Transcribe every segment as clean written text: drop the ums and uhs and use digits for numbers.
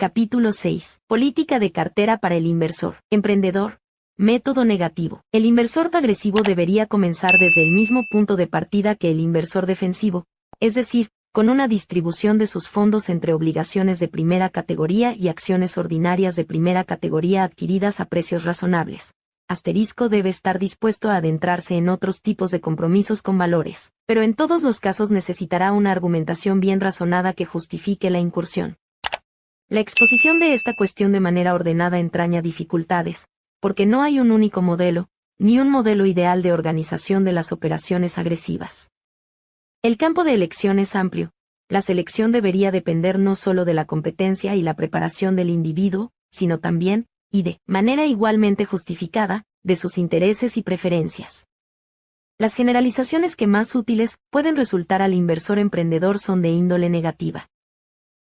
Capítulo 6. Política de cartera para el inversor. Emprendedor. Método negativo. El inversor agresivo debería comenzar desde el mismo punto de partida que el inversor defensivo, es decir, con una distribución de sus fondos entre obligaciones de primera categoría y acciones ordinarias de primera categoría adquiridas a precios razonables. Asterisco debe estar dispuesto a adentrarse en otros tipos de compromisos con valores, pero en todos los casos necesitará una argumentación bien razonada que justifique la incursión. La exposición de esta cuestión de manera ordenada entraña dificultades, porque no hay un único modelo, ni un modelo ideal de organización de las operaciones agresivas. El campo de elección es amplio. La selección debería depender no solo de la competencia y la preparación del individuo, sino también, y de manera igualmente justificada, de sus intereses y preferencias. Las generalizaciones que más útiles pueden resultar al inversor emprendedor son de índole negativa.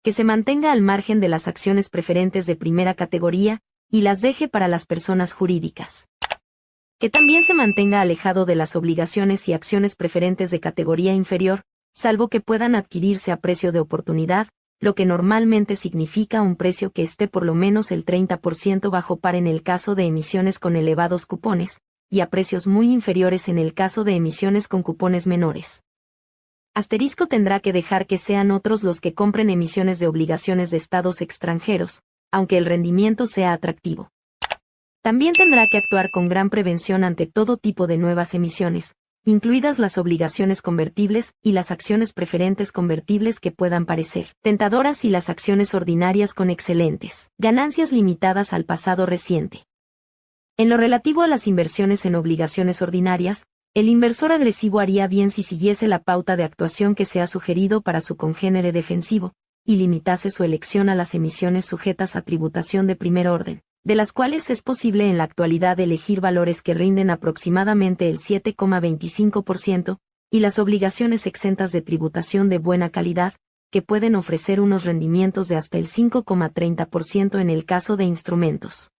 Que se mantenga al margen de las acciones preferentes de primera categoría, y las deje para las personas jurídicas. Que también se mantenga alejado de las obligaciones y acciones preferentes de categoría inferior, salvo que puedan adquirirse a precio de oportunidad, lo que normalmente significa un precio que esté por lo menos el 30% bajo par en el caso de emisiones con elevados cupones, y a precios muy inferiores en el caso de emisiones con cupones menores. Asterisco tendrá que dejar que sean otros los que compren emisiones de obligaciones de estados extranjeros, aunque el rendimiento sea atractivo. También tendrá que actuar con gran prevención ante todo tipo de nuevas emisiones, incluidas las obligaciones convertibles y las acciones preferentes convertibles que puedan parecer tentadoras y las acciones ordinarias con excelentes ganancias limitadas al pasado reciente. En lo relativo a las inversiones en obligaciones ordinarias, el inversor agresivo haría bien si siguiese la pauta de actuación que se ha sugerido para su congénere defensivo, y limitase su elección a las emisiones sujetas a tributación de primer orden, de las cuales es posible en la actualidad elegir valores que rinden aproximadamente el 7,25%, y las obligaciones exentas de tributación de buena calidad, que pueden ofrecer unos rendimientos de hasta el 5,30% en el caso de instrumentos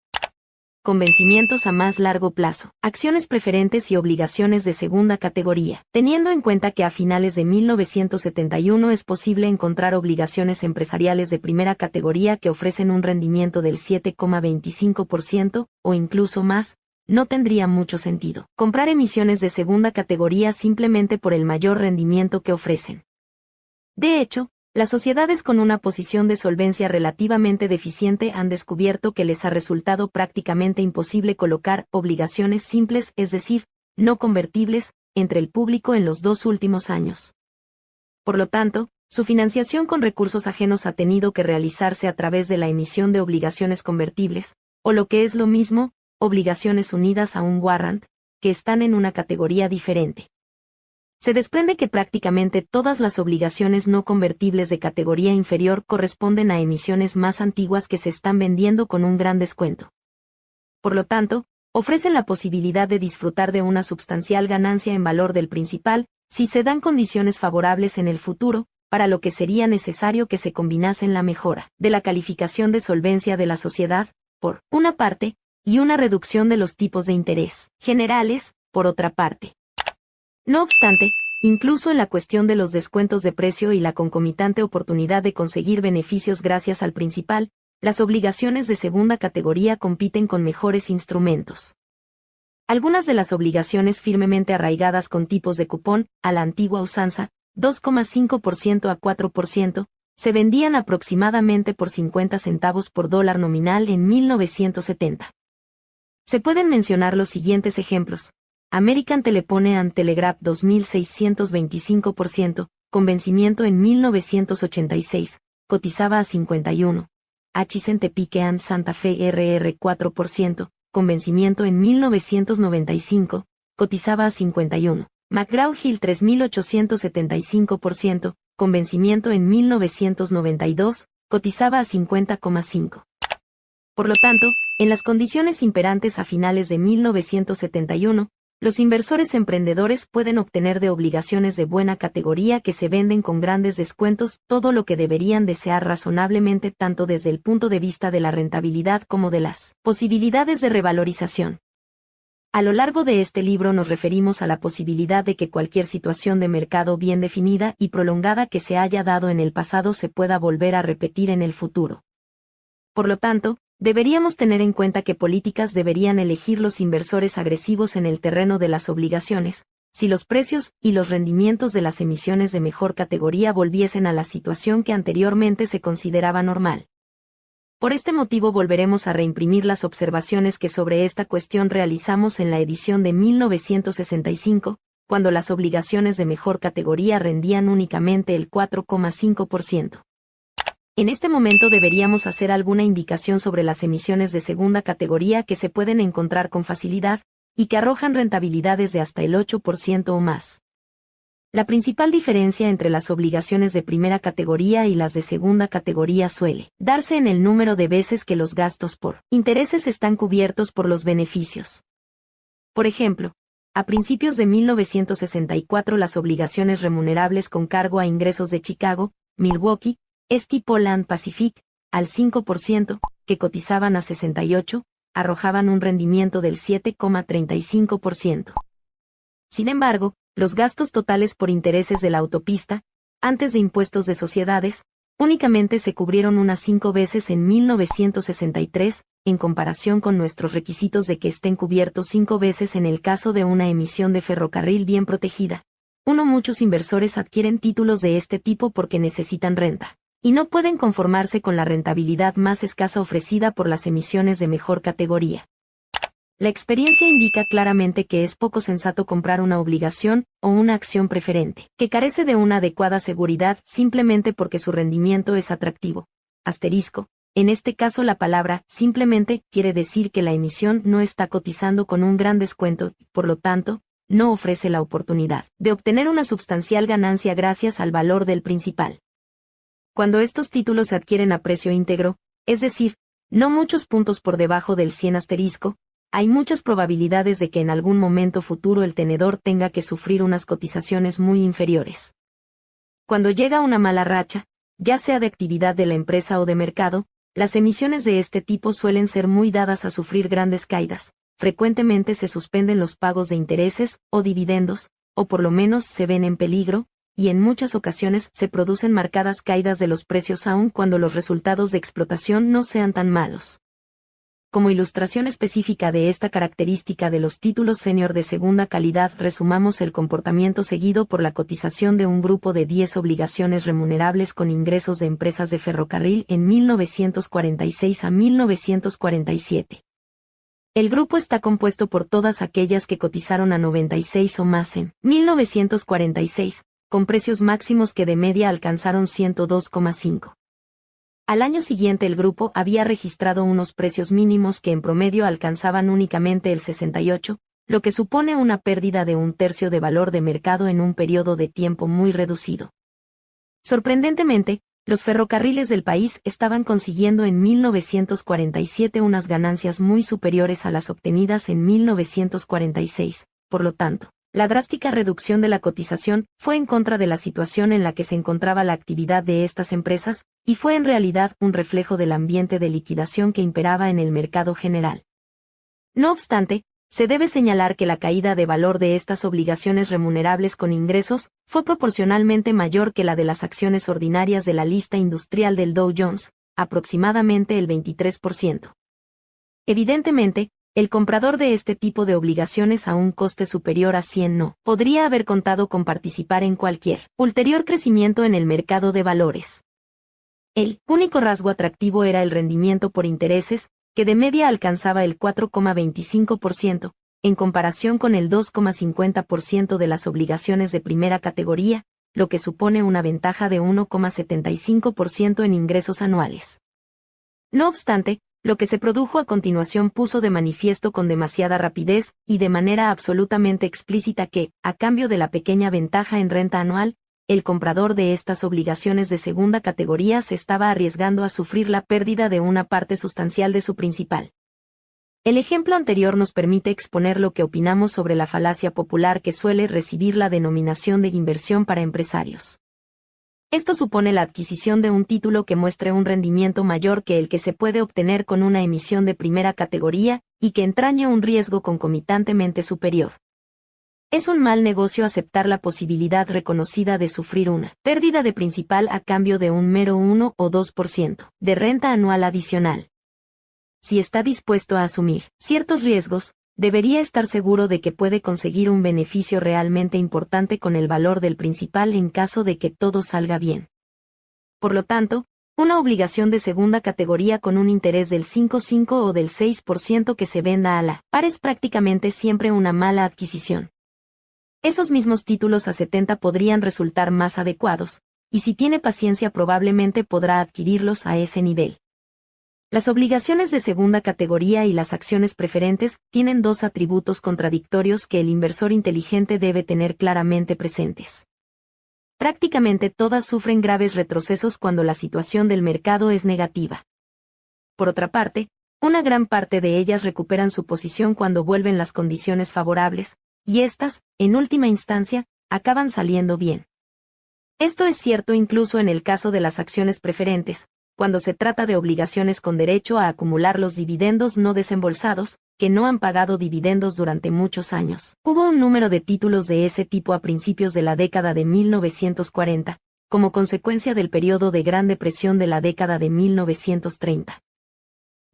con vencimientos a más largo plazo, acciones preferentes y obligaciones de segunda categoría, teniendo en cuenta que a finales de 1971 es posible encontrar obligaciones empresariales de primera categoría que ofrecen un rendimiento del 7,25% o incluso más, no tendría mucho sentido comprar emisiones de segunda categoría simplemente por el mayor rendimiento que ofrecen. De hecho, las sociedades con una posición de solvencia relativamente deficiente han descubierto que les ha resultado prácticamente imposible colocar obligaciones simples, es decir, no convertibles, entre el público en los 2 últimos años. Por lo tanto, su financiación con recursos ajenos ha tenido que realizarse a través de la emisión de obligaciones convertibles, o lo que es lo mismo, obligaciones unidas a un warrant, que están en una categoría diferente. Se desprende que prácticamente todas las obligaciones no convertibles de categoría inferior corresponden a emisiones más antiguas que se están vendiendo con un gran descuento. Por lo tanto, ofrecen la posibilidad de disfrutar de una sustancial ganancia en valor del principal, si se dan condiciones favorables en el futuro, para lo que sería necesario que se combinasen la mejora de la calificación de solvencia de la sociedad, por una parte, y una reducción de los tipos de interés generales, por otra parte. No obstante, incluso en la cuestión de los descuentos de precio y la concomitante oportunidad de conseguir beneficios gracias al principal, las obligaciones de segunda categoría compiten con mejores instrumentos. Algunas de las obligaciones firmemente arraigadas con tipos de cupón, a la antigua usanza, 2,5% a 4%, se vendían aproximadamente por 50 centavos por dólar nominal en 1970. Se pueden mencionar los siguientes ejemplos. American Telephone and Telegraph 2.625%, con vencimiento en 1986, cotizaba a 51. Hutchison Topeka and Santa Fe RR 4%, con vencimiento en 1995, cotizaba a 51. McGraw-Hill 3.875%, con vencimiento en 1992, cotizaba a 50,5. Por lo tanto, en las condiciones imperantes a finales de 1971, los inversores emprendedores pueden obtener de obligaciones de buena categoría que se venden con grandes descuentos todo lo que deberían desear razonablemente tanto desde el punto de vista de la rentabilidad como de las posibilidades de revalorización. A lo largo de este libro nos referimos a la posibilidad de que cualquier situación de mercado bien definida y prolongada que se haya dado en el pasado se pueda volver a repetir en el futuro. Por lo tanto, deberíamos tener en cuenta que políticas deberían elegir los inversores agresivos en el terreno de las obligaciones, si los precios y los rendimientos de las emisiones de mejor categoría volviesen a la situación que anteriormente se consideraba normal. Por este motivo volveremos a reimprimir las observaciones que sobre esta cuestión realizamos en la edición de 1965, cuando las obligaciones de mejor categoría rendían únicamente el 4,5%. En este momento deberíamos hacer alguna indicación sobre las emisiones de segunda categoría que se pueden encontrar con facilidad, y que arrojan rentabilidades de hasta el 8% o más. La principal diferencia entre las obligaciones de primera categoría y las de segunda categoría suele darse en el número de veces que los gastos por intereses están cubiertos por los beneficios. Por ejemplo, a principios de 1964 las obligaciones remunerables con cargo a ingresos de Chicago, Milwaukee, St. Paul and Pacific, al 5%, que cotizaban a 68, arrojaban un rendimiento del 7,35%. Sin embargo, los gastos totales por intereses de la autopista, antes de impuestos de sociedades, únicamente se cubrieron unas 5 veces en 1963, en comparación con nuestros requisitos de que estén cubiertos 5 veces en el caso de una emisión de ferrocarril bien protegida. Muchos inversores adquieren títulos de este tipo porque necesitan renta, y no pueden conformarse con la rentabilidad más escasa ofrecida por las emisiones de mejor categoría. La experiencia indica claramente que es poco sensato comprar una obligación o una acción preferente, que carece de una adecuada seguridad simplemente porque su rendimiento es atractivo. Asterisco. En este caso la palabra simplemente quiere decir que la emisión no está cotizando con un gran descuento y, por lo tanto, no ofrece la oportunidad de obtener una sustancial ganancia gracias al valor del principal. Cuando estos títulos se adquieren a precio íntegro, es decir, no muchos puntos por debajo del 100 asterisco, hay muchas probabilidades de que en algún momento futuro el tenedor tenga que sufrir unas cotizaciones muy inferiores. Cuando llega una mala racha, ya sea de actividad de la empresa o de mercado, las emisiones de este tipo suelen ser muy dadas a sufrir grandes caídas. Frecuentemente se suspenden los pagos de intereses o dividendos, o por lo menos se ven en peligro, y en muchas ocasiones se producen marcadas caídas de los precios aun cuando los resultados de explotación no sean tan malos. Como ilustración específica de esta característica de los títulos senior de segunda calidad, resumamos el comportamiento seguido por la cotización de un grupo de 10 obligaciones remunerables con ingresos de empresas de ferrocarril en 1946 a 1947. El grupo está compuesto por todas aquellas que cotizaron a 96 o más en 1946, con precios máximos que de media alcanzaron 102,5. Al año siguiente el grupo había registrado unos precios mínimos que en promedio alcanzaban únicamente el 68, lo que supone una pérdida de un tercio de valor de mercado en un periodo de tiempo muy reducido. Sorprendentemente, los ferrocarriles del país estaban consiguiendo en 1947 unas ganancias muy superiores a las obtenidas en 1946, por lo tanto, la drástica reducción de la cotización fue en contra de la situación en la que se encontraba la actividad de estas empresas, y fue en realidad un reflejo del ambiente de liquidación que imperaba en el mercado general. No obstante, se debe señalar que la caída de valor de estas obligaciones remunerables con ingresos fue proporcionalmente mayor que la de las acciones ordinarias de la lista industrial del Dow Jones, aproximadamente el 23%. Evidentemente, el comprador de este tipo de obligaciones a un coste superior a 100 no podría haber contado con participar en cualquier ulterior crecimiento en el mercado de valores. El único rasgo atractivo era el rendimiento por intereses, que de media alcanzaba el 4,25%, en comparación con el 2,50% de las obligaciones de primera categoría, lo que supone una ventaja de 1,75% en ingresos anuales. No obstante, lo que se produjo a continuación puso de manifiesto con demasiada rapidez y de manera absolutamente explícita que, a cambio de la pequeña ventaja en renta anual, el comprador de estas obligaciones de segunda categoría se estaba arriesgando a sufrir la pérdida de una parte sustancial de su principal. El ejemplo anterior nos permite exponer lo que opinamos sobre la falacia popular que suele recibir la denominación de inversión para empresarios. Esto supone la adquisición de un título que muestre un rendimiento mayor que el que se puede obtener con una emisión de primera categoría y que entraña un riesgo concomitantemente superior. Es un mal negocio aceptar la posibilidad reconocida de sufrir una pérdida de principal a cambio de un mero 1 o 2% de renta anual adicional. Si está dispuesto a asumir ciertos riesgos, debería estar seguro de que puede conseguir un beneficio realmente importante con el valor del principal en caso de que todo salga bien. Por lo tanto, una obligación de segunda categoría con un interés del 5,5 o del 6% que se venda a la par es prácticamente siempre una mala adquisición. Esos mismos títulos a 70 podrían resultar más adecuados, y si tiene paciencia probablemente podrá adquirirlos a ese nivel. Las obligaciones de segunda categoría y las acciones preferentes tienen dos atributos contradictorios que el inversor inteligente debe tener claramente presentes. Prácticamente todas sufren graves retrocesos cuando la situación del mercado es negativa. Por otra parte, una gran parte de ellas recuperan su posición cuando vuelven las condiciones favorables, y estas, en última instancia, acaban saliendo bien. Esto es cierto incluso en el caso de las acciones preferentes, cuando se trata de obligaciones con derecho a acumular los dividendos no desembolsados, que no han pagado dividendos durante muchos años. Hubo un número de títulos de ese tipo a principios de la década de 1940, como consecuencia del periodo de Gran Depresión de la década de 1930.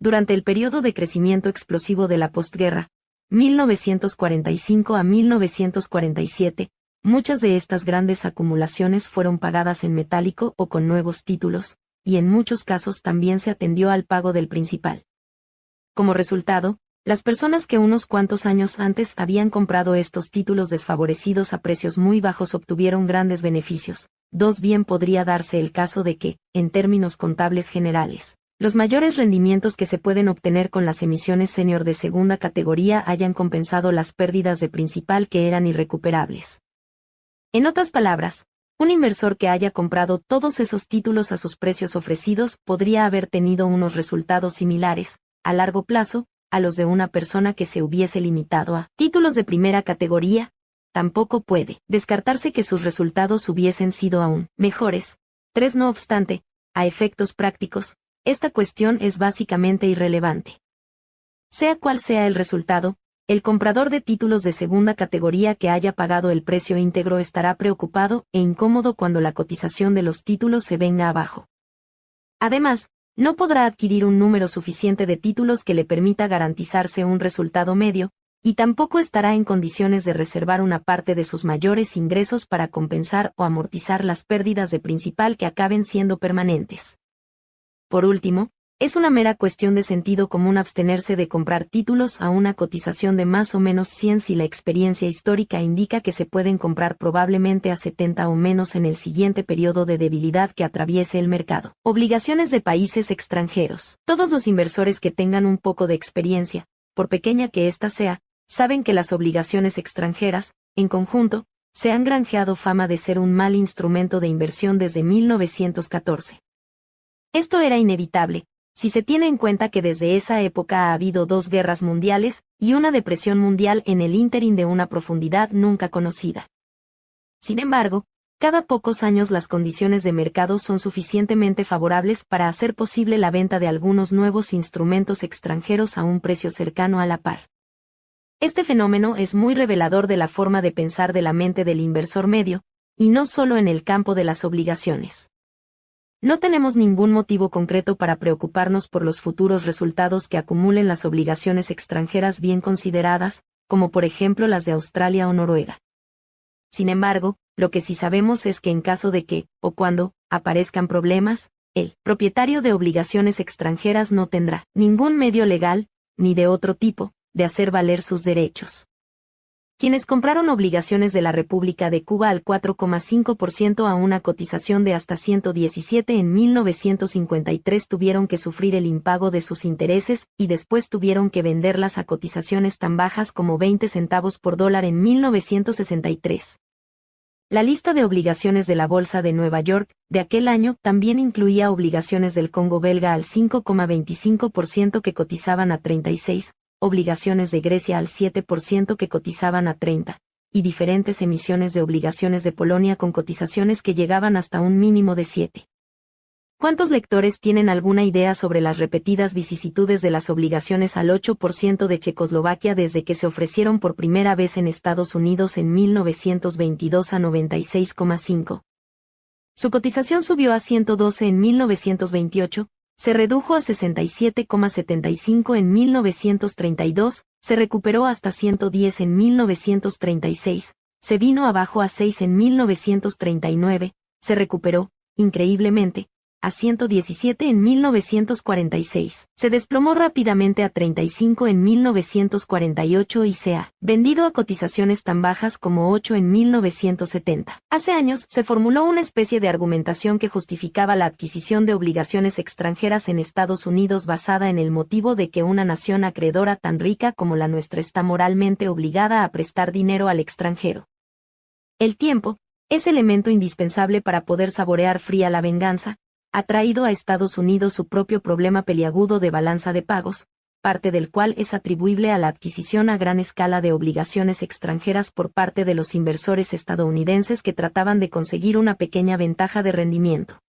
Durante el periodo de crecimiento explosivo de la postguerra, 1945 a 1947, muchas de estas grandes acumulaciones fueron pagadas en metálico o con nuevos títulos, y en muchos casos también se atendió al pago del principal. Como resultado, las personas que unos cuantos años antes habían comprado estos títulos desfavorecidos a precios muy bajos obtuvieron grandes beneficios. Bien podría darse el caso de que, en términos contables generales, los mayores rendimientos que se pueden obtener con las emisiones senior de segunda categoría hayan compensado las pérdidas de principal que eran irrecuperables. En otras palabras, un inversor que haya comprado todos esos títulos a sus precios ofrecidos podría haber tenido unos resultados similares, a largo plazo, a los de una persona que se hubiese limitado a títulos de primera categoría. Tampoco puede descartarse que sus resultados hubiesen sido aún mejores. No obstante, a efectos prácticos, esta cuestión es básicamente irrelevante. Sea cual sea el resultado, el comprador de títulos de segunda categoría que haya pagado el precio íntegro estará preocupado e incómodo cuando la cotización de los títulos se venga abajo. Además, no podrá adquirir un número suficiente de títulos que le permita garantizarse un resultado medio, y tampoco estará en condiciones de reservar una parte de sus mayores ingresos para compensar o amortizar las pérdidas de principal que acaben siendo permanentes. Por último, es una mera cuestión de sentido común abstenerse de comprar títulos a una cotización de más o menos 100 si la experiencia histórica indica que se pueden comprar probablemente a 70 o menos en el siguiente periodo de debilidad que atraviese el mercado. Obligaciones de países extranjeros. Todos los inversores que tengan un poco de experiencia, por pequeña que ésta sea, saben que las obligaciones extranjeras, en conjunto, se han granjeado fama de ser un mal instrumento de inversión desde 1914. Esto era inevitable, si se tiene en cuenta que desde esa época ha habido 2 guerras mundiales y una depresión mundial en el ínterin de una profundidad nunca conocida. Sin embargo, cada pocos años las condiciones de mercado son suficientemente favorables para hacer posible la venta de algunos nuevos instrumentos extranjeros a un precio cercano a la par. Este fenómeno es muy revelador de la forma de pensar de la mente del inversor medio, y no solo en el campo de las obligaciones. No tenemos ningún motivo concreto para preocuparnos por los futuros resultados que acumulen las obligaciones extranjeras bien consideradas, como por ejemplo las de Australia o Noruega. Sin embargo, lo que sí sabemos es que en caso de que, o cuando, aparezcan problemas, el propietario de obligaciones extranjeras no tendrá ningún medio legal, ni de otro tipo, de hacer valer sus derechos. Quienes compraron obligaciones de la República de Cuba al 4,5% a una cotización de hasta 117 en 1953 tuvieron que sufrir el impago de sus intereses y después tuvieron que venderlas a cotizaciones tan bajas como 20 centavos por dólar en 1963. La lista de obligaciones de la Bolsa de Nueva York de aquel año también incluía obligaciones del Congo belga al 5,25% que cotizaban a 36, obligaciones de Grecia al 7% que cotizaban a 30, y diferentes emisiones de obligaciones de Polonia con cotizaciones que llegaban hasta un mínimo de 7. ¿Cuántos lectores tienen alguna idea sobre las repetidas vicisitudes de las obligaciones al 8% de Checoslovaquia desde que se ofrecieron por primera vez en Estados Unidos en 1922 a 96,5? Su cotización subió a 112 en 1928, se redujo a 67,75 en 1932, se recuperó hasta 110 en 1936, se vino abajo a 6 en 1939, se recuperó, increíblemente, a 117 en 1946, se desplomó rápidamente a 35 en 1948 y se ha vendido a cotizaciones tan bajas como 8 en 1970. Hace años se formuló una especie de argumentación que justificaba la adquisición de obligaciones extranjeras en Estados Unidos basada en el motivo de que una nación acreedora tan rica como la nuestra está moralmente obligada a prestar dinero al extranjero. El tiempo es elemento indispensable para poder saborear fría la venganza. Ha traído a Estados Unidos su propio problema peliagudo de balanza de pagos, parte del cual es atribuible a la adquisición a gran escala de obligaciones extranjeras por parte de los inversores estadounidenses que trataban de conseguir una pequeña ventaja de rendimiento.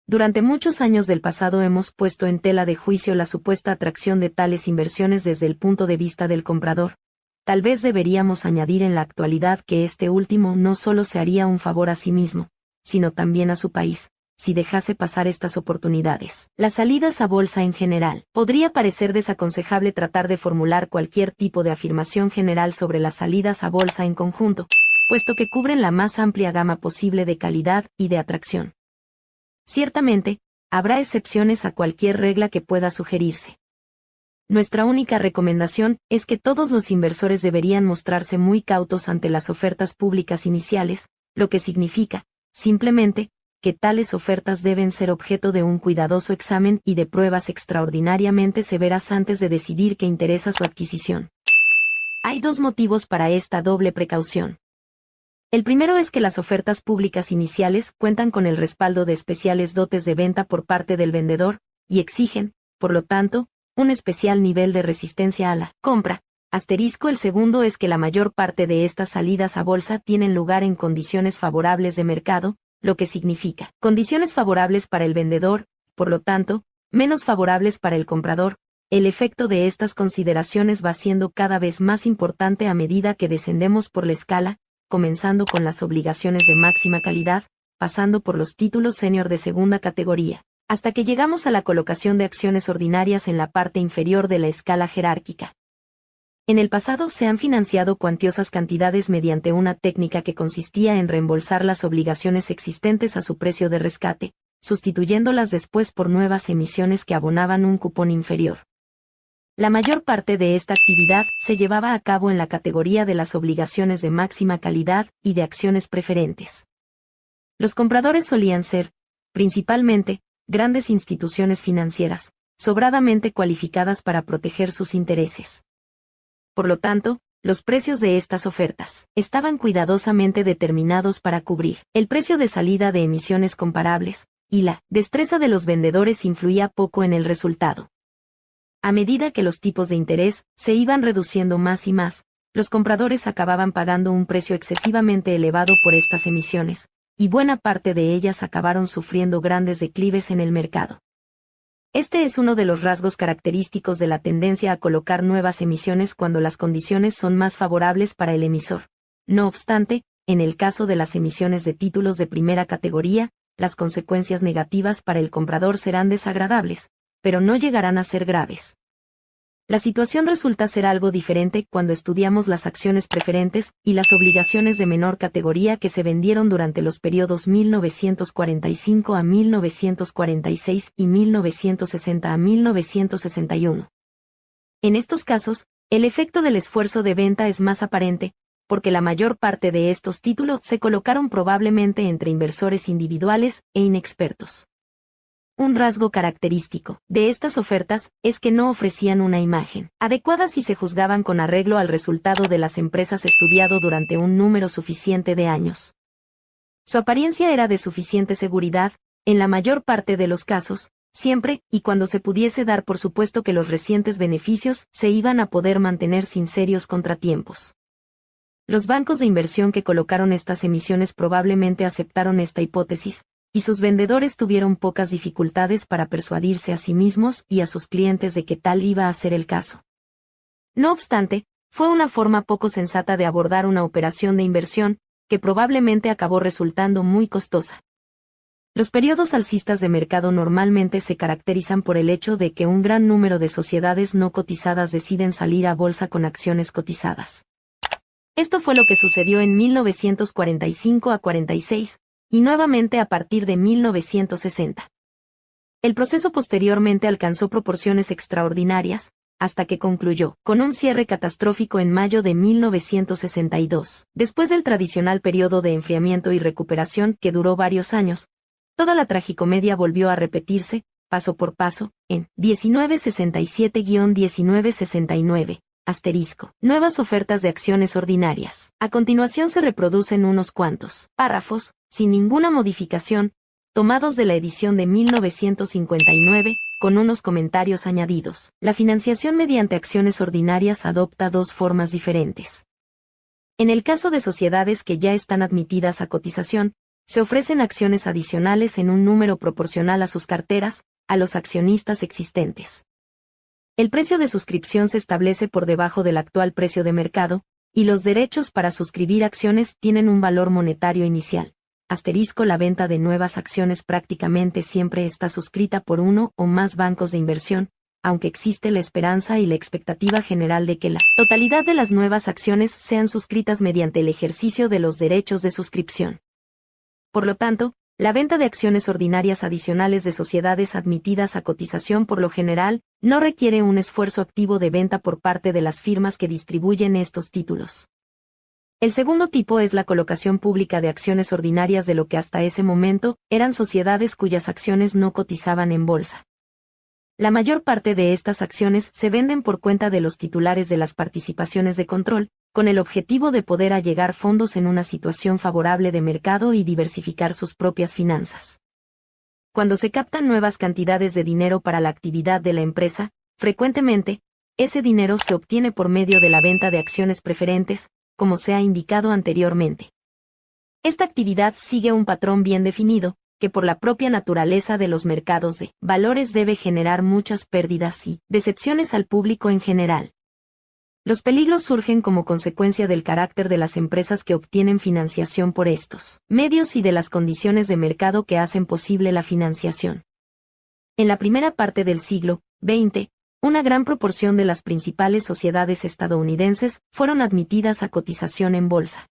Durante muchos años del pasado hemos puesto en tela de juicio la supuesta atracción de tales inversiones desde el punto de vista del comprador. Tal vez deberíamos añadir en la actualidad que este último no solo se haría un favor a sí mismo, sino también a su país, si dejase pasar estas oportunidades. Las salidas a bolsa en general. Podría parecer desaconsejable tratar de formular cualquier tipo de afirmación general sobre las salidas a bolsa en conjunto, puesto que cubren la más amplia gama posible de calidad y de atracción. Ciertamente, habrá excepciones a cualquier regla que pueda sugerirse. Nuestra única recomendación es que todos los inversores deberían mostrarse muy cautos ante las ofertas públicas iniciales, lo que significa, simplemente, que tales ofertas deben ser objeto de un cuidadoso examen y de pruebas extraordinariamente severas antes de decidir qué interesa su adquisición. Hay dos motivos para esta doble precaución. El primero es que las ofertas públicas iniciales cuentan con el respaldo de especiales dotes de venta por parte del vendedor, y exigen, por lo tanto, un especial nivel de resistencia a la compra. El segundo es que la mayor parte de estas salidas a bolsa tienen lugar en condiciones favorables de mercado, lo que significa condiciones favorables para el vendedor, por lo tanto, menos favorables para el comprador. El efecto de estas consideraciones va siendo cada vez más importante a medida que descendemos por la escala, comenzando con las obligaciones de máxima calidad, pasando por los títulos senior de segunda categoría, hasta que llegamos a la colocación de acciones ordinarias en la parte inferior de la escala jerárquica. En el pasado se han financiado cuantiosas cantidades mediante una técnica que consistía en reembolsar las obligaciones existentes a su precio de rescate, sustituyéndolas después por nuevas emisiones que abonaban un cupón inferior. La mayor parte de esta actividad se llevaba a cabo en la categoría de las obligaciones de máxima calidad y de acciones preferentes. Los compradores solían ser, principalmente, grandes instituciones financieras, sobradamente cualificadas para proteger sus intereses. Por lo tanto, los precios de estas ofertas estaban cuidadosamente determinados para cubrir el precio de salida de emisiones comparables, y la destreza de los vendedores influía poco en el resultado. A medida que los tipos de interés se iban reduciendo más y más, los compradores acababan pagando un precio excesivamente elevado por estas emisiones, y buena parte de ellas acabaron sufriendo grandes declives en el mercado. Este es uno de los rasgos característicos de la tendencia a colocar nuevas emisiones cuando las condiciones son más favorables para el emisor. No obstante, en el caso de las emisiones de títulos de primera categoría, las consecuencias negativas para el comprador serán desagradables, pero no llegarán a ser graves. La situación resulta ser algo diferente cuando estudiamos las acciones preferentes y las obligaciones de menor categoría que se vendieron durante los periodos 1945 a 1946 y 1960 a 1961. En estos casos, el efecto del esfuerzo de venta es más aparente, porque la mayor parte de estos títulos se colocaron probablemente entre inversores individuales e inexpertos. Un rasgo característico de estas ofertas es que no ofrecían una imagen adecuada si se juzgaban con arreglo al resultado de las empresas estudiado durante un número suficiente de años. Su apariencia era de suficiente seguridad, en la mayor parte de los casos, siempre y cuando se pudiese dar por supuesto que los recientes beneficios se iban a poder mantener sin serios contratiempos. Los bancos de inversión que colocaron estas emisiones probablemente aceptaron esta hipótesis, y sus vendedores tuvieron pocas dificultades para persuadirse a sí mismos y a sus clientes de que tal iba a ser el caso. No obstante, fue una forma poco sensata de abordar una operación de inversión, que probablemente acabó resultando muy costosa. Los periodos alcistas de mercado normalmente se caracterizan por el hecho de que un gran número de sociedades no cotizadas deciden salir a bolsa con acciones cotizadas. Esto fue lo que sucedió en 1945 a 46, y nuevamente a partir de 1960. El proceso posteriormente alcanzó proporciones extraordinarias, hasta que concluyó, con un cierre catastrófico en mayo de 1962. Después del tradicional periodo de enfriamiento y recuperación que duró varios años, toda la tragicomedia volvió a repetirse, paso por paso, en 1967-1969. Nuevas ofertas de acciones ordinarias. A continuación se reproducen unos cuantos párrafos, sin ninguna modificación, tomados de la edición de 1959, con unos comentarios añadidos. La financiación mediante acciones ordinarias adopta dos formas diferentes. En el caso de sociedades que ya están admitidas a cotización, se ofrecen acciones adicionales en un número proporcional a sus carteras, a los accionistas existentes. El precio de suscripción se establece por debajo del actual precio de mercado, y los derechos para suscribir acciones tienen un valor monetario inicial. La venta de nuevas acciones prácticamente siempre está suscrita por uno o más bancos de inversión, aunque existe la esperanza y la expectativa general de que la totalidad de las nuevas acciones sean suscritas mediante el ejercicio de los derechos de suscripción. Por lo tanto, la venta de acciones ordinarias adicionales de sociedades admitidas a cotización por lo general no requiere un esfuerzo activo de venta por parte de las firmas que distribuyen estos títulos. El segundo tipo es la colocación pública de acciones ordinarias de lo que hasta ese momento eran sociedades cuyas acciones no cotizaban en bolsa. La mayor parte de estas acciones se venden por cuenta de los titulares de las participaciones de control, con el objetivo de poder allegar fondos en una situación favorable de mercado y diversificar sus propias finanzas. Cuando se captan nuevas cantidades de dinero para la actividad de la empresa, frecuentemente, ese dinero se obtiene por medio de la venta de acciones preferentes, como se ha indicado anteriormente. Esta actividad sigue un patrón bien definido, que por la propia naturaleza de los mercados de valores debe generar muchas pérdidas y decepciones al público en general. Los peligros surgen como consecuencia del carácter de las empresas que obtienen financiación por estos medios y de las condiciones de mercado que hacen posible la financiación. En la primera parte del siglo XX, una gran proporción de las principales sociedades estadounidenses fueron admitidas a cotización en bolsa.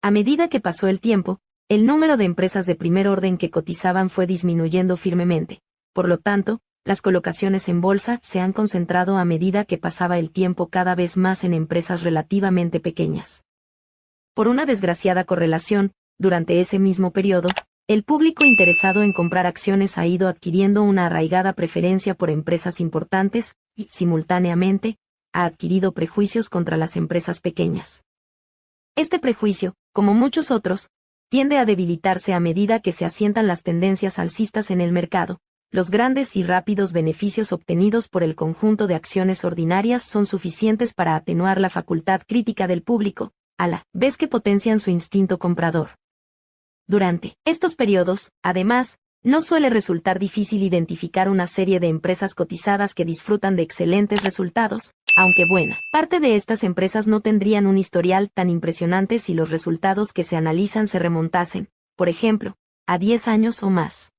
A medida que pasó el tiempo, el número de empresas de primer orden que cotizaban fue disminuyendo firmemente. Por lo tanto, las colocaciones en bolsa se han concentrado a medida que pasaba el tiempo cada vez más en empresas relativamente pequeñas. Por una desgraciada correlación, durante ese mismo periodo, el público interesado en comprar acciones ha ido adquiriendo una arraigada preferencia por empresas importantes y, simultáneamente, ha adquirido prejuicios contra las empresas pequeñas. Este prejuicio, como muchos otros, tiende a debilitarse a medida que se asientan las tendencias alcistas en el mercado. Los grandes y rápidos beneficios obtenidos por el conjunto de acciones ordinarias son suficientes para atenuar la facultad crítica del público, a la vez que potencian su instinto comprador. Durante estos periodos, además, no suele resultar difícil identificar una serie de empresas cotizadas que disfrutan de excelentes resultados, aunque buena parte de estas empresas no tendrían un historial tan impresionante si los resultados que se analizan se remontasen, por ejemplo, a 10 años o más.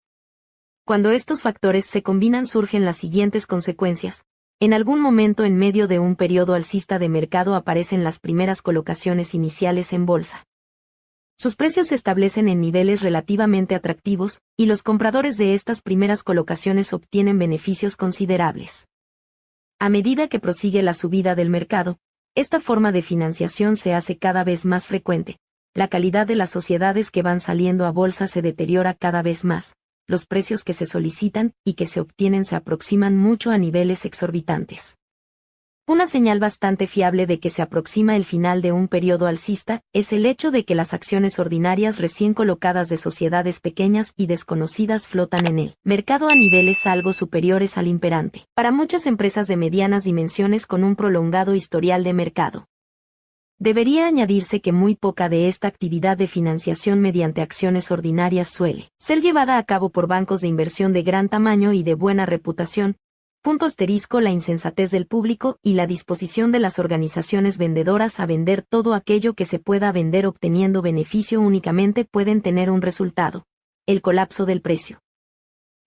Cuando estos factores se combinan surgen las siguientes consecuencias. En algún momento en medio de un periodo alcista de mercado aparecen las primeras colocaciones iniciales en bolsa. Sus precios se establecen en niveles relativamente atractivos, y los compradores de estas primeras colocaciones obtienen beneficios considerables. A medida que prosigue la subida del mercado, esta forma de financiación se hace cada vez más frecuente. La calidad de las sociedades que van saliendo a bolsa se deteriora cada vez más. Los precios que se solicitan y que se obtienen se aproximan mucho a niveles exorbitantes. Una señal bastante fiable de que se aproxima el final de un periodo alcista es el hecho de que las acciones ordinarias recién colocadas de sociedades pequeñas y desconocidas flotan en el mercado a niveles algo superiores al imperante para muchas empresas de medianas dimensiones con un prolongado historial de mercado. Debería añadirse que muy poca de esta actividad de financiación mediante acciones ordinarias suele ser llevada a cabo por bancos de inversión de gran tamaño y de buena reputación. La insensatez del público y la disposición de las organizaciones vendedoras a vender todo aquello que se pueda vender obteniendo beneficio únicamente pueden tener un resultado: el colapso del precio.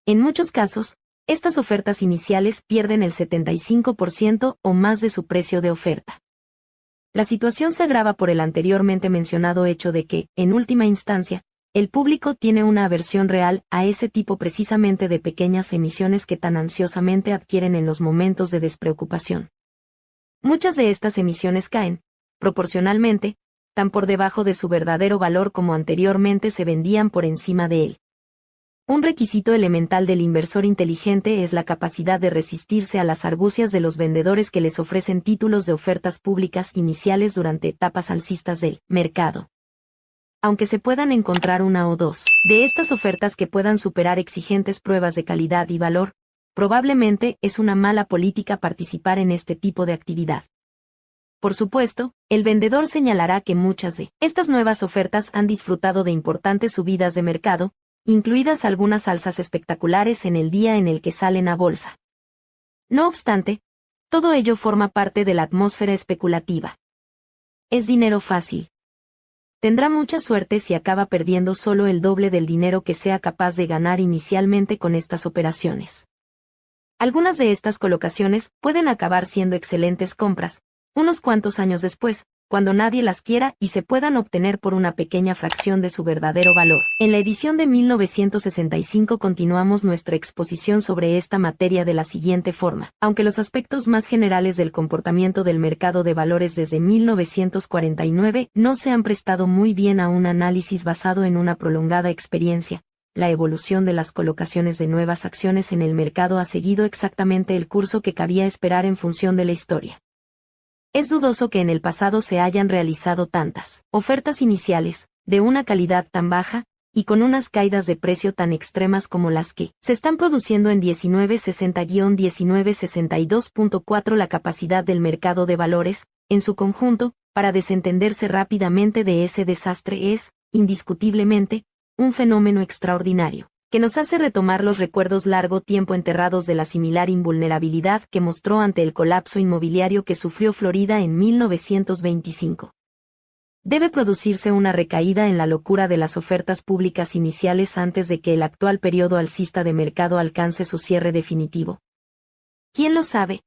En muchos casos, estas ofertas iniciales pierden el 75% o más de su precio de oferta. La situación se agrava por el anteriormente mencionado hecho de que, en última instancia, el público tiene una aversión real a ese tipo precisamente de pequeñas emisiones que tan ansiosamente adquieren en los momentos de despreocupación. Muchas de estas emisiones caen, proporcionalmente, tan por debajo de su verdadero valor como anteriormente se vendían por encima de él. Un requisito elemental del inversor inteligente es la capacidad de resistirse a las argucias de los vendedores que les ofrecen títulos de ofertas públicas iniciales durante etapas alcistas del mercado. Aunque se puedan encontrar una o dos de estas ofertas que puedan superar exigentes pruebas de calidad y valor, probablemente es una mala política participar en este tipo de actividad. Por supuesto, el vendedor señalará que muchas de estas nuevas ofertas han disfrutado de importantes subidas de mercado, incluidas algunas alzas espectaculares en el día en el que salen a bolsa. No obstante, todo ello forma parte de la atmósfera especulativa. Es dinero fácil. Tendrá mucha suerte si acaba perdiendo solo el doble del dinero que sea capaz de ganar inicialmente con estas operaciones. Algunas de estas colocaciones pueden acabar siendo excelentes compras, unos cuantos años después, cuando nadie las quiera y se puedan obtener por una pequeña fracción de su verdadero valor. En la edición de 1965 continuamos nuestra exposición sobre esta materia de la siguiente forma. Aunque los aspectos más generales del comportamiento del mercado de valores desde 1949 no se han prestado muy bien a un análisis basado en una prolongada experiencia, la evolución de las colocaciones de nuevas acciones en el mercado ha seguido exactamente el curso que cabía esperar en función de la historia. Es dudoso que en el pasado se hayan realizado tantas ofertas iniciales, de una calidad tan baja, y con unas caídas de precio tan extremas como las que se están produciendo en 1960-1962.4. La capacidad del mercado de valores, en su conjunto, para desentenderse rápidamente de ese desastre es, indiscutiblemente, un fenómeno extraordinario, que nos hace retomar los recuerdos largo tiempo enterrados de la similar invulnerabilidad que mostró ante el colapso inmobiliario que sufrió Florida en 1925. Debe producirse una recaída en la locura de las ofertas públicas iniciales antes de que el actual periodo alcista de mercado alcance su cierre definitivo. ¿Quién lo sabe?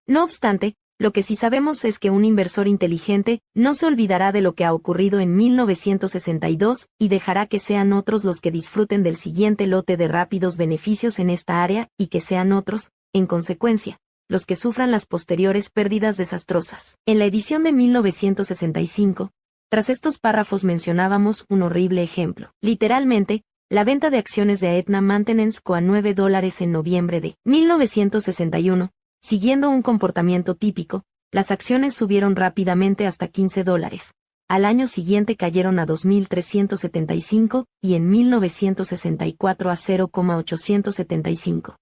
No obstante, lo que sí sabemos es que un inversor inteligente no se olvidará de lo que ha ocurrido en 1962 y dejará que sean otros los que disfruten del siguiente lote de rápidos beneficios en esta área y que sean otros, en consecuencia, los que sufran las posteriores pérdidas desastrosas. En la edición de 1965, tras estos párrafos mencionábamos un horrible ejemplo. Literalmente, la venta de acciones de Aetna Maintenance Co. a $9 en noviembre de 1961. Siguiendo un comportamiento típico, las acciones subieron rápidamente hasta $15. Al año siguiente cayeron a 2.375 y en 1964 a 0,875.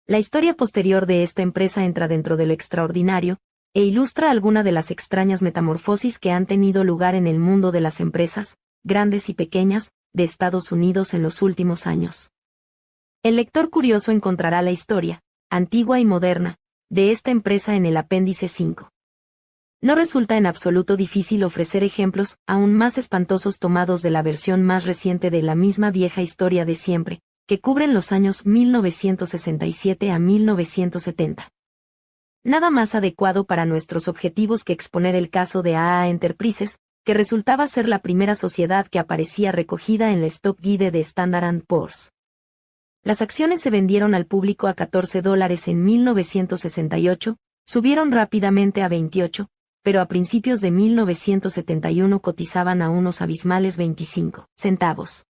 La historia posterior de esta empresa entra dentro de lo extraordinario e ilustra alguna de las extrañas metamorfosis que han tenido lugar en el mundo de las empresas, grandes y pequeñas, de Estados Unidos en los últimos años. El lector curioso encontrará la historia, antigua y moderna, de esta empresa en el apéndice 5. No resulta en absoluto difícil ofrecer ejemplos aún más espantosos tomados de la versión más reciente de la misma vieja historia de siempre, que cubren los años 1967 a 1970. Nada más adecuado para nuestros objetivos que exponer el caso de AA Enterprises, que resultaba ser la primera sociedad que aparecía recogida en la Stock Guide de Standard & Poor's. Las acciones se vendieron al público a $14 en 1968, subieron rápidamente a 28, pero a principios de 1971 cotizaban a unos abismales 25 centavos.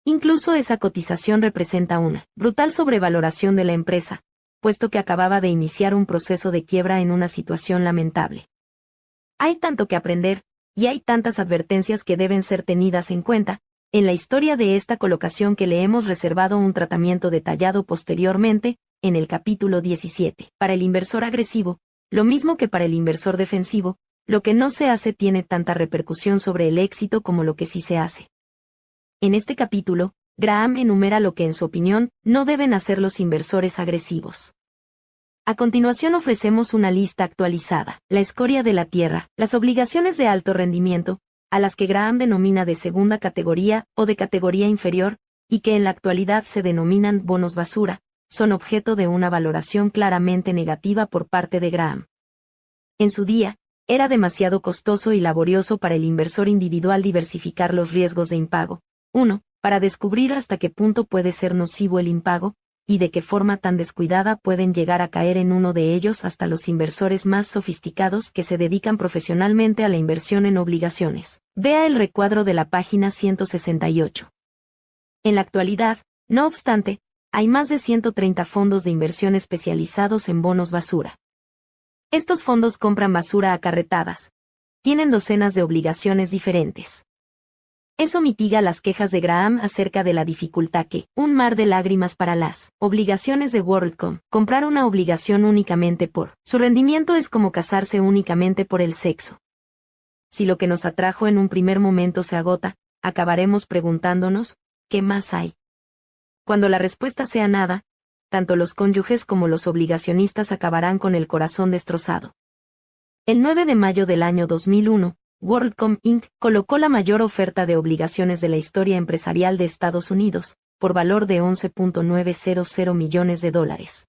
Incluso esa cotización representa una brutal sobrevaloración de la empresa, puesto que acababa de iniciar un proceso de quiebra en una situación lamentable. Hay tanto que aprender, y hay tantas advertencias que deben ser tenidas en cuenta, en la historia de esta colocación que le hemos reservado un tratamiento detallado posteriormente, en el capítulo 17. Para el inversor agresivo, lo mismo que para el inversor defensivo, Lo que no se hace tiene tanta repercusión sobre el éxito como lo que sí se hace. En este capítulo, Graham enumera lo que en su opinión no deben hacer los inversores agresivos. A continuación ofrecemos una lista actualizada: la escoria de la tierra, las obligaciones de alto rendimiento, a las que Graham denomina de segunda categoría o de categoría inferior, y que en la actualidad se denominan bonos basura, son objeto de una valoración claramente negativa por parte de Graham. En su día, era demasiado costoso y laborioso para el inversor individual diversificar los riesgos de impago. 1. Para descubrir hasta qué punto puede ser nocivo el impago, y de qué forma tan descuidada pueden llegar a caer en uno de ellos hasta los inversores más sofisticados que se dedican profesionalmente a la inversión en obligaciones. Vea el recuadro de la página 168. En la actualidad, no obstante, hay más de 130 fondos de inversión especializados en bonos basura. Estos fondos compran basura a carretadas. Tienen docenas de obligaciones diferentes. Eso mitiga las quejas de Graham acerca de la dificultad que, un mar de lágrimas para las obligaciones de WorldCom. Comprar una obligación únicamente por su rendimiento es como casarse únicamente por el sexo. Si lo que nos atrajo en un primer momento se agota, acabaremos preguntándonos, ¿qué más hay? Cuando la respuesta sea nada, tanto los cónyuges como los obligacionistas acabarán con el corazón destrozado. El 9 de mayo del año 2001, WorldCom Inc. colocó la mayor oferta de obligaciones de la historia empresarial de Estados Unidos, por valor de $11.900 millones.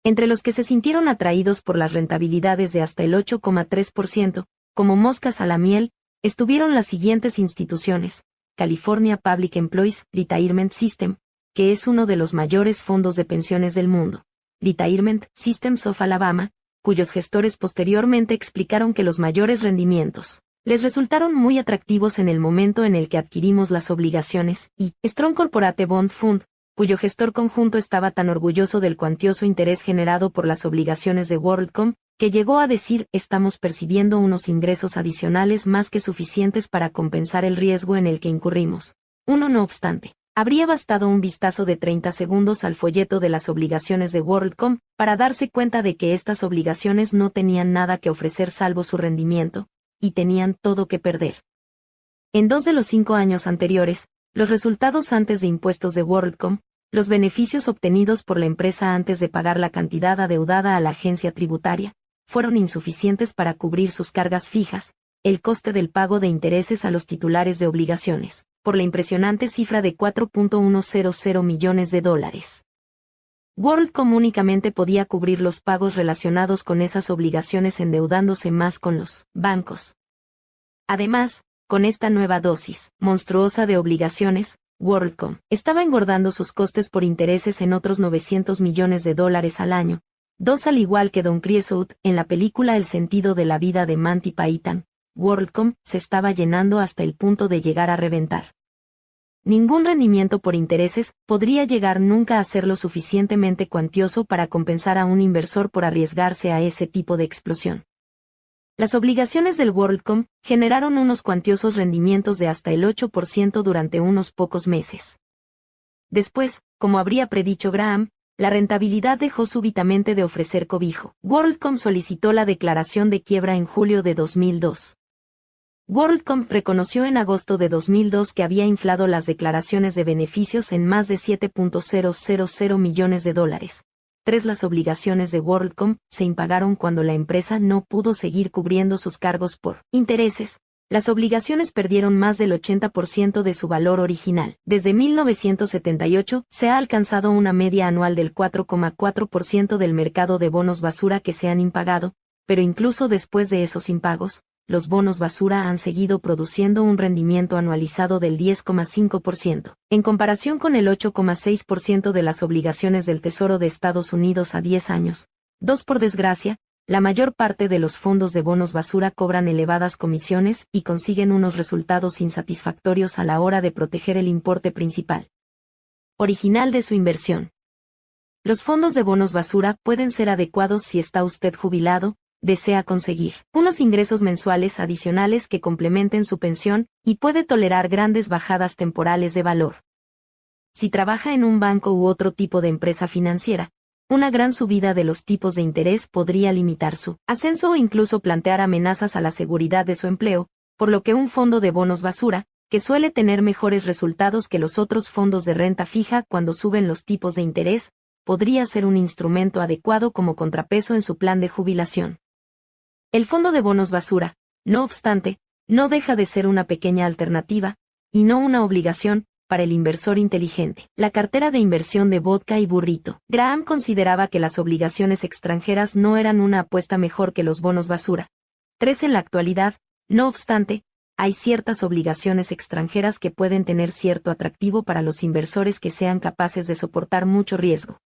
Entre los que se sintieron atraídos por las rentabilidades de hasta el 8,3%, como moscas a la miel, estuvieron las siguientes instituciones: California Public Employees Retirement System, que es uno de los mayores fondos de pensiones del mundo; Retirement Systems of Alabama, cuyos gestores posteriormente explicaron que los mayores rendimientos les resultaron muy atractivos en el momento en el que adquirimos las obligaciones; y Strong Corporate Bond Fund, cuyo gestor conjunto estaba tan orgulloso del cuantioso interés generado por las obligaciones de WorldCom, que llegó a decir: estamos percibiendo unos ingresos adicionales más que suficientes para compensar el riesgo en el que incurrimos. No obstante, habría bastado un vistazo de 30 segundos al folleto de las obligaciones de WorldCom para darse cuenta de que estas obligaciones no tenían nada que ofrecer salvo su rendimiento, y tenían todo que perder. En 2 de los 5 años anteriores, los resultados antes de impuestos de WorldCom, los beneficios obtenidos por la empresa antes de pagar la cantidad adeudada a la agencia tributaria, fueron insuficientes para cubrir sus cargas fijas, el coste del pago de intereses a los titulares de obligaciones, por la impresionante cifra de $4.100 millones. WorldCom únicamente podía cubrir los pagos relacionados con esas obligaciones endeudándose más con los bancos. Además, con esta nueva dosis monstruosa de obligaciones, WorldCom estaba engordando sus costes por intereses en otros $900 millones al año. Al igual que Don Creosote en la película El sentido de la vida de Monty Python, WorldCom se estaba llenando hasta el punto de llegar a reventar. Ningún rendimiento por intereses podría llegar nunca a ser lo suficientemente cuantioso para compensar a un inversor por arriesgarse a ese tipo de explosión. Las obligaciones del WorldCom generaron unos cuantiosos rendimientos de hasta el 8% durante unos pocos meses. Después, como habría predicho Graham, la rentabilidad dejó súbitamente de ofrecer cobijo. WorldCom solicitó la declaración de quiebra en julio de 2002. WorldCom reconoció en agosto de 2002 que había inflado las declaraciones de beneficios en más de $7.000 millones. Las obligaciones de WorldCom se impagaron cuando la empresa no pudo seguir cubriendo sus cargos por intereses. Las obligaciones perdieron más del 80% de su valor original. Desde 1978 se ha alcanzado una media anual del 4,4% del mercado de bonos basura que se han impagado, pero incluso después de esos impagos, los bonos basura han seguido produciendo un rendimiento anualizado del 10,5%, en comparación con el 8,6% de las obligaciones del Tesoro de Estados Unidos a 10 años. Por desgracia, la mayor parte de los fondos de bonos basura cobran elevadas comisiones y consiguen unos resultados insatisfactorios a la hora de proteger el importe principal original de su inversión. Los fondos de bonos basura pueden ser adecuados si está usted jubilado, desea conseguir unos ingresos mensuales adicionales que complementen su pensión, y puede tolerar grandes bajadas temporales de valor. Si trabaja en un banco u otro tipo de empresa financiera, una gran subida de los tipos de interés podría limitar su ascenso o incluso plantear amenazas a la seguridad de su empleo, por lo que un fondo de bonos basura, que suele tener mejores resultados que los otros fondos de renta fija cuando suben los tipos de interés, podría ser un instrumento adecuado como contrapeso en su plan de jubilación. El fondo de bonos basura, no obstante, no deja de ser una pequeña alternativa, y no una obligación, para el inversor inteligente. La cartera de inversión de vodka y burrito. Graham consideraba que las obligaciones extranjeras no eran una apuesta mejor que los bonos basura. 3. En la actualidad, no obstante, hay ciertas obligaciones extranjeras que pueden tener cierto atractivo para los inversores que sean capaces de soportar mucho riesgo.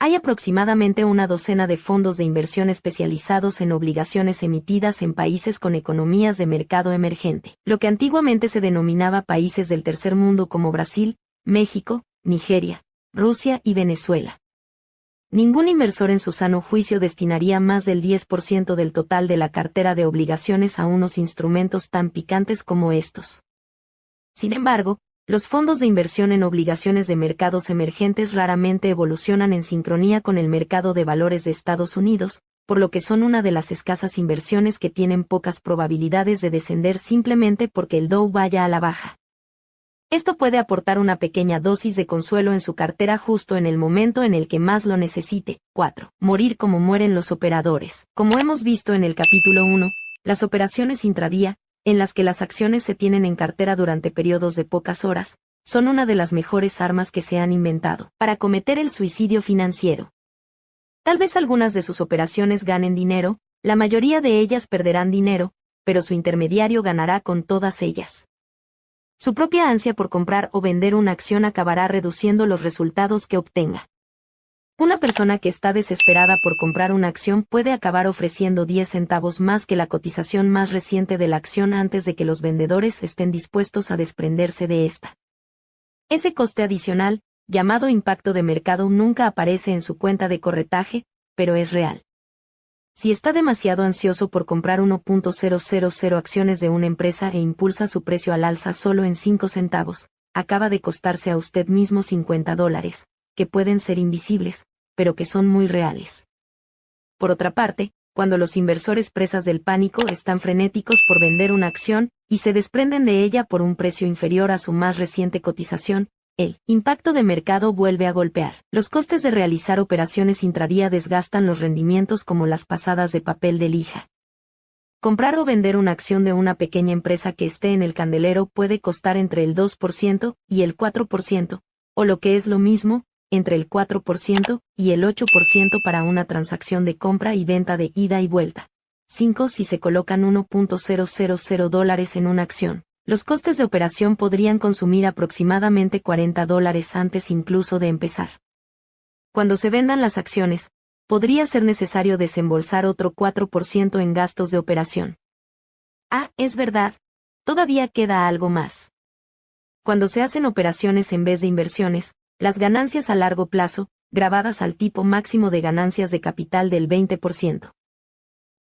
Hay aproximadamente una docena de fondos de inversión especializados en obligaciones emitidas en países con economías de mercado emergente, lo que antiguamente se denominaba países del tercer mundo como Brasil, México, Nigeria, Rusia y Venezuela. Ningún inversor en su sano juicio destinaría más del 10% del total de la cartera de obligaciones a unos instrumentos tan picantes como estos. Sin embargo, los fondos de inversión en obligaciones de mercados emergentes raramente evolucionan en sincronía con el mercado de valores de Estados Unidos, por lo que son una de las escasas inversiones que tienen pocas probabilidades de descender simplemente porque el Dow vaya a la baja. Esto puede aportar una pequeña dosis de consuelo en su cartera justo en el momento en el que más lo necesite. 4. Morir como mueren los operadores. Como hemos visto en el capítulo 1, las operaciones intradía, en las que las acciones se tienen en cartera durante periodos de pocas horas, son una de las mejores armas que se han inventado para cometer el suicidio financiero. Tal vez algunas de sus operaciones ganen dinero, la mayoría de ellas perderán dinero, pero su intermediario ganará con todas ellas. Su propia ansia por comprar o vender una acción acabará reduciendo los resultados que obtenga. Una persona que está desesperada por comprar una acción puede acabar ofreciendo 10 centavos más que la cotización más reciente de la acción antes de que los vendedores estén dispuestos a desprenderse de esta. Ese coste adicional, llamado impacto de mercado, nunca aparece en su cuenta de corretaje, pero es real. Si está demasiado ansioso por comprar 1.000 acciones de una empresa e impulsa su precio al alza solo en 5 centavos, acaba de costarse a usted mismo $50, que pueden ser invisibles, pero que son muy reales. Por otra parte, cuando los inversores presas del pánico están frenéticos por vender una acción y se desprenden de ella por un precio inferior a su más reciente cotización, el impacto de mercado vuelve a golpear. Los costes de realizar operaciones intradía desgastan los rendimientos como las pasadas de papel de lija. Comprar o vender una acción de una pequeña empresa que esté en el candelero puede costar entre el 2% y el 4%, o lo que es lo mismo, entre el 4% y el 8% para una transacción de compra y venta de ida y vuelta. 5. Si se colocan $1.000 en una acción, los costes de operación podrían consumir aproximadamente $40 antes incluso de empezar. Cuando se vendan las acciones, podría ser necesario desembolsar otro 4% en gastos de operación. Ah, es verdad, todavía queda algo más. Cuando se hacen operaciones en vez de inversiones, las ganancias a largo plazo, grabadas al tipo máximo de ganancias de capital del 20%,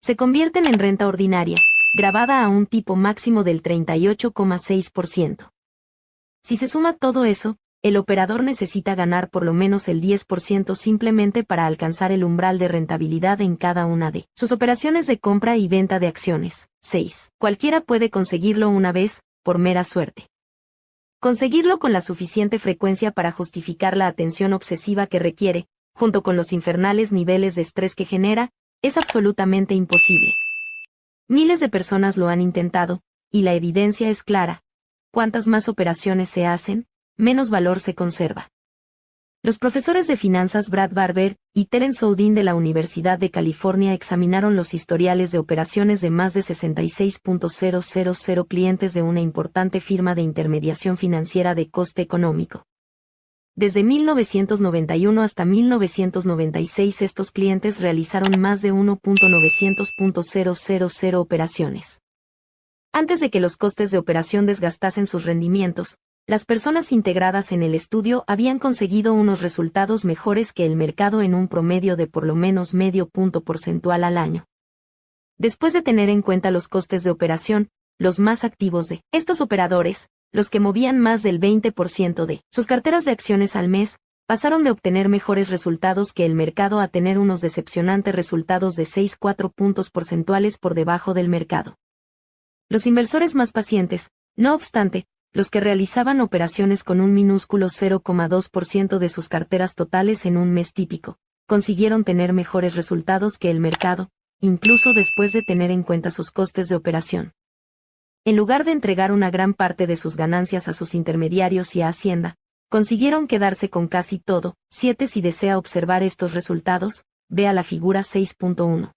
se convierten en renta ordinaria, grabada a un tipo máximo del 38,6%. Si se suma todo eso, el operador necesita ganar por lo menos el 10% simplemente para alcanzar el umbral de rentabilidad en cada una de sus operaciones de compra y venta de acciones. 6. Cualquiera puede conseguirlo una vez, por mera suerte. Conseguirlo con la suficiente frecuencia para justificar la atención obsesiva que requiere, junto con los infernales niveles de estrés que genera, es absolutamente imposible. Miles de personas lo han intentado, y la evidencia es clara. Cuantas más operaciones se hacen, menos valor se conserva. Los profesores de finanzas Brad Barber y Terence Oudin de la Universidad de California examinaron los historiales de operaciones de más de 66.000 clientes de una importante firma de intermediación financiera de coste económico. Desde 1991 hasta 1996 estos clientes realizaron más de 1.900.000 operaciones. Antes de que los costes de operación desgastasen sus rendimientos, las personas integradas en el estudio habían conseguido unos resultados mejores que el mercado en un promedio de por lo menos medio punto porcentual al año. Después de tener en cuenta los costes de operación, los más activos de estos operadores, los que movían más del 20% de sus carteras de acciones al mes, pasaron de obtener mejores resultados que el mercado a tener unos decepcionantes resultados de 6,4 puntos porcentuales por debajo del mercado. Los inversores más pacientes, no obstante, los que realizaban operaciones con un minúsculo 0,2% de sus carteras totales en un mes típico, consiguieron tener mejores resultados que el mercado, incluso después de tener en cuenta sus costes de operación. En lugar de entregar una gran parte de sus ganancias a sus intermediarios y a Hacienda, consiguieron quedarse con casi todo. 7. Si desea observar estos resultados, vea la figura 6.1.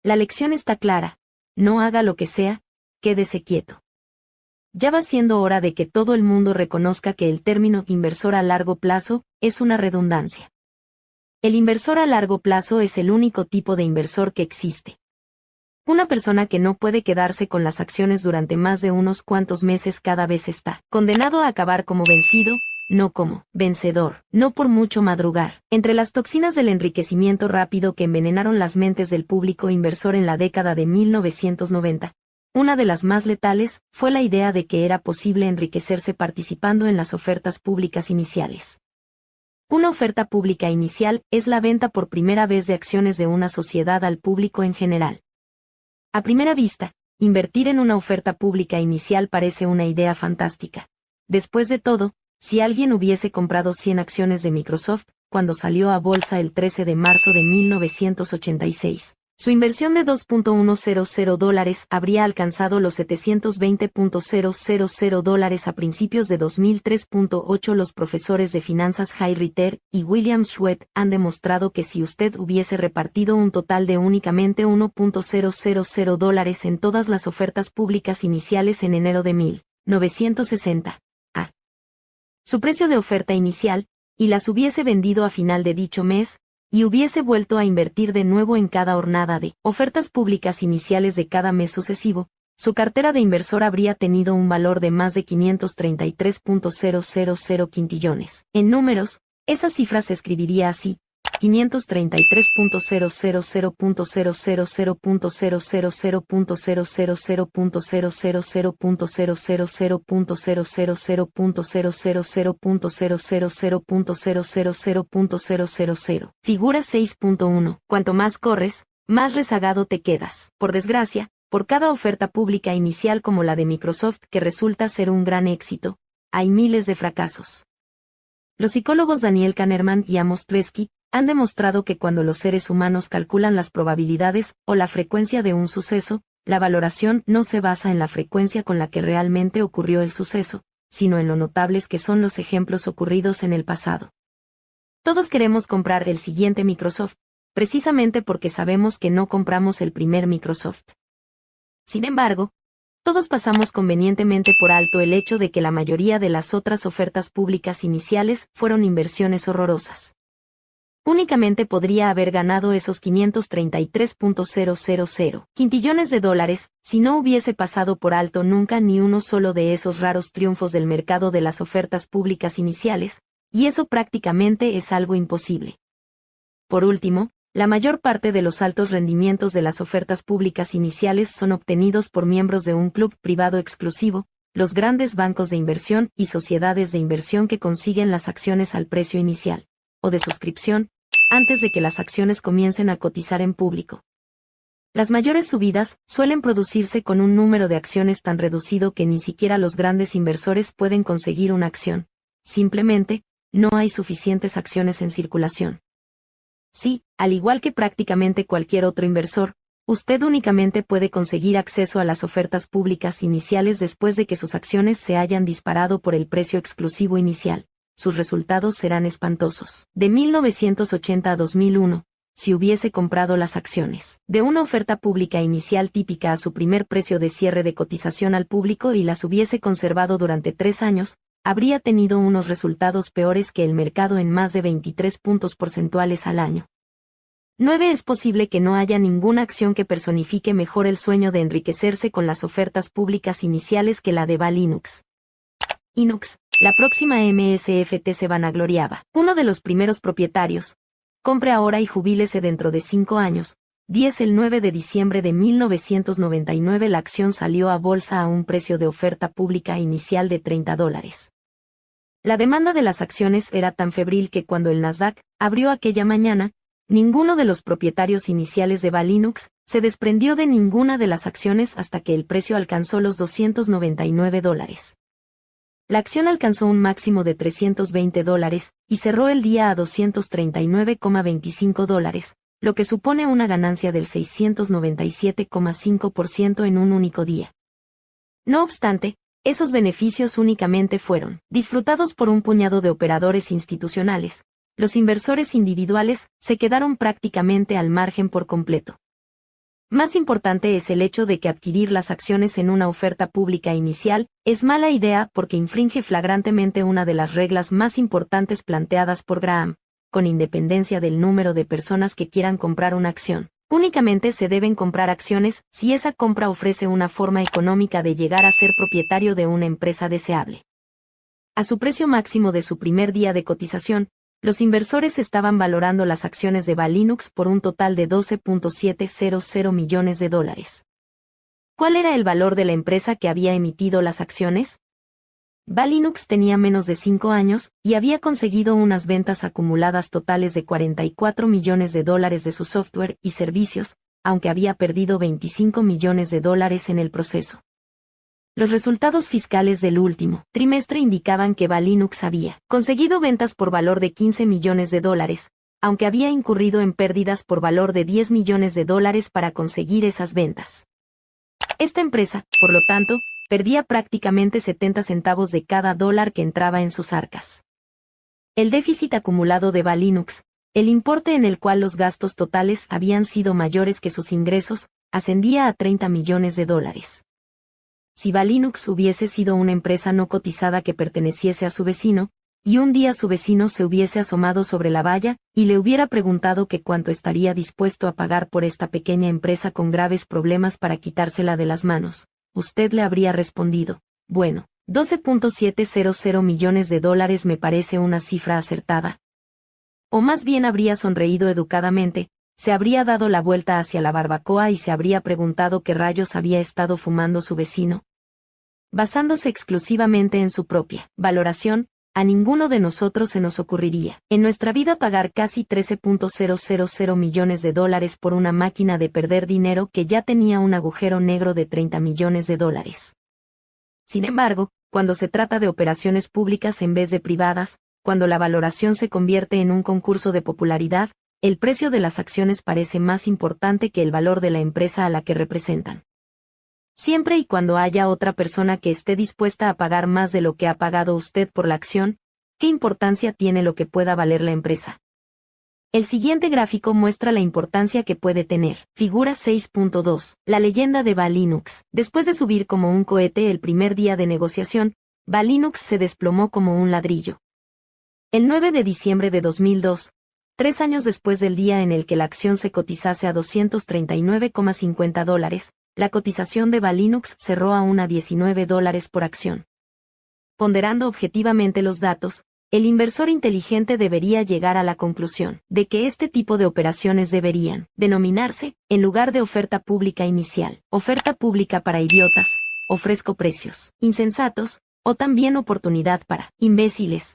La lección está clara: no haga lo que sea, quédese quieto. Ya va siendo hora de que todo el mundo reconozca que el término inversor a largo plazo es una redundancia. El inversor a largo plazo es el único tipo de inversor que existe. Una persona que no puede quedarse con las acciones durante más de unos cuantos meses cada vez está condenado a acabar como vencido, no como vencedor, no por mucho madrugar. Entre las toxinas del enriquecimiento rápido que envenenaron las mentes del público inversor en la década de 1990, una de las más letales fue la idea de que era posible enriquecerse participando en las ofertas públicas iniciales. Una oferta pública inicial es la venta por primera vez de acciones de una sociedad al público en general. A primera vista, invertir en una oferta pública inicial parece una idea fantástica. Después de todo, si alguien hubiese comprado 100 acciones de Microsoft, cuando salió a bolsa el 13 de marzo de 1986, su inversión de $2.100 habría alcanzado los $720.000 a principios de 2003.8. Los profesores de finanzas Harry Ritter y William Schwed han demostrado que si usted hubiese repartido un total de únicamente $1.000 en todas las ofertas públicas iniciales en enero de 1960, su precio de oferta inicial, y las hubiese vendido a final de dicho mes, y hubiese vuelto a invertir de nuevo en cada hornada de ofertas públicas iniciales de cada mes sucesivo, su cartera de inversor habría tenido un valor de más de 533.000 quintillones. En números, esa cifra se escribiría así: 533.000.000.000.000.000.000.000.000.000. Figura 6.1. Cuanto más corres, más rezagado te quedas. Por desgracia, por cada oferta pública inicial como la de Microsoft que resulta ser un gran éxito, hay miles de fracasos. Los psicólogos Daniel Kahneman y Amos Tversky han demostrado que cuando los seres humanos calculan las probabilidades o la frecuencia de un suceso, la valoración no se basa en la frecuencia con la que realmente ocurrió el suceso, sino en lo notables que son los ejemplos ocurridos en el pasado. Todos queremos comprar el siguiente Microsoft, precisamente porque sabemos que no compramos el primer Microsoft. Sin embargo, todos pasamos convenientemente por alto el hecho de que la mayoría de las otras ofertas públicas iniciales fueron inversiones horrorosas. Únicamente podría haber ganado esos 533.000 quintillones de dólares si no hubiese pasado por alto nunca ni uno solo de esos raros triunfos del mercado de las ofertas públicas iniciales, y eso prácticamente es algo imposible. Por último, la mayor parte de los altos rendimientos de las ofertas públicas iniciales son obtenidos por miembros de un club privado exclusivo, los grandes bancos de inversión y sociedades de inversión que consiguen las acciones al precio inicial, o de suscripción, antes de que las acciones comiencen a cotizar en público. Las mayores subidas suelen producirse con un número de acciones tan reducido que ni siquiera los grandes inversores pueden conseguir una acción. Simplemente, no hay suficientes acciones en circulación. Sí, al igual que prácticamente cualquier otro inversor, usted únicamente puede conseguir acceso a las ofertas públicas iniciales después de que sus acciones se hayan disparado por el precio exclusivo inicial. Sus resultados serán espantosos. De 1980 a 2001, si hubiese comprado las acciones de una oferta pública inicial típica a su primer precio de cierre de cotización al público y las hubiese conservado durante 3 años, habría tenido unos resultados peores que el mercado en más de 23 puntos porcentuales al año. 9. Es posible que no haya ninguna acción que personifique mejor el sueño de enriquecerse con las ofertas públicas iniciales que la de Val Linux. Linux, la próxima MSFT, se vanagloriaba. Uno de los primeros propietarios. Compre ahora y jubílese dentro de 5 años. 10. El 9 de diciembre de 1999 la acción salió a bolsa a un precio de oferta pública inicial de $30. La demanda de las acciones era tan febril que cuando el Nasdaq abrió aquella mañana, ninguno de los propietarios iniciales de Balinux se desprendió de ninguna de las acciones hasta que el precio alcanzó los $299. La acción alcanzó un máximo de $320 y cerró el día a $239,25, lo que supone una ganancia del 697,5% en un único día. No obstante, esos beneficios únicamente fueron disfrutados por un puñado de operadores institucionales. Los inversores individuales se quedaron prácticamente al margen por completo. Más importante es el hecho de que adquirir las acciones en una oferta pública inicial es mala idea porque infringe flagrantemente una de las reglas más importantes planteadas por Graham, con independencia del número de personas que quieran comprar una acción. Únicamente se deben comprar acciones si esa compra ofrece una forma económica de llegar a ser propietario de una empresa deseable. A su precio máximo de su primer día de cotización, los inversores estaban valorando las acciones de Balinux por un total de $12.700 millones. ¿Cuál era el valor de la empresa que había emitido las acciones? Balinux tenía menos de 5 años y había conseguido unas ventas acumuladas totales de $44 millones de su software y servicios, aunque había perdido $25 millones en el proceso. Los resultados fiscales del último trimestre indicaban que Balinux había conseguido ventas por valor de $15 millones, aunque había incurrido en pérdidas por valor de $10 millones para conseguir esas ventas. Esta empresa, por lo tanto, perdía prácticamente 70 centavos de cada dólar que entraba en sus arcas. El déficit acumulado de Balinux, el importe en el cual los gastos totales habían sido mayores que sus ingresos, ascendía a $30 millones. Si Balinux hubiese sido una empresa no cotizada que perteneciese a su vecino, y un día su vecino se hubiese asomado sobre la valla y le hubiera preguntado que cuánto estaría dispuesto a pagar por esta pequeña empresa con graves problemas para quitársela de las manos, usted le habría respondido, bueno, $12.700 millones me parece una cifra acertada. O más bien habría sonreído educadamente, se habría dado la vuelta hacia la barbacoa y se habría preguntado qué rayos había estado fumando su vecino. Basándose exclusivamente en su propia valoración, a ninguno de nosotros se nos ocurriría en nuestra vida pagar casi $13.000 millones por una máquina de perder dinero que ya tenía un agujero negro de $30 millones. Sin embargo, cuando se trata de operaciones públicas en vez de privadas, cuando la valoración se convierte en un concurso de popularidad, el precio de las acciones parece más importante que el valor de la empresa a la que representan. Siempre y cuando haya otra persona que esté dispuesta a pagar más de lo que ha pagado usted por la acción, ¿qué importancia tiene lo que pueda valer la empresa? El siguiente gráfico muestra la importancia que puede tener. Figura 6.2. La leyenda de Balinux. Después de subir como un cohete el primer día de negociación, Balinux se desplomó como un ladrillo. El 9 de diciembre de 2002, 3 años después del día en el que la acción se cotizase a $239,50, la cotización de Balinux cerró aún a $19 por acción. Ponderando objetivamente los datos, el inversor inteligente debería llegar a la conclusión de que este tipo de operaciones deberían denominarse, en lugar de oferta pública inicial, oferta pública para idiotas, ofrezco precios insensatos, o también oportunidad para imbéciles.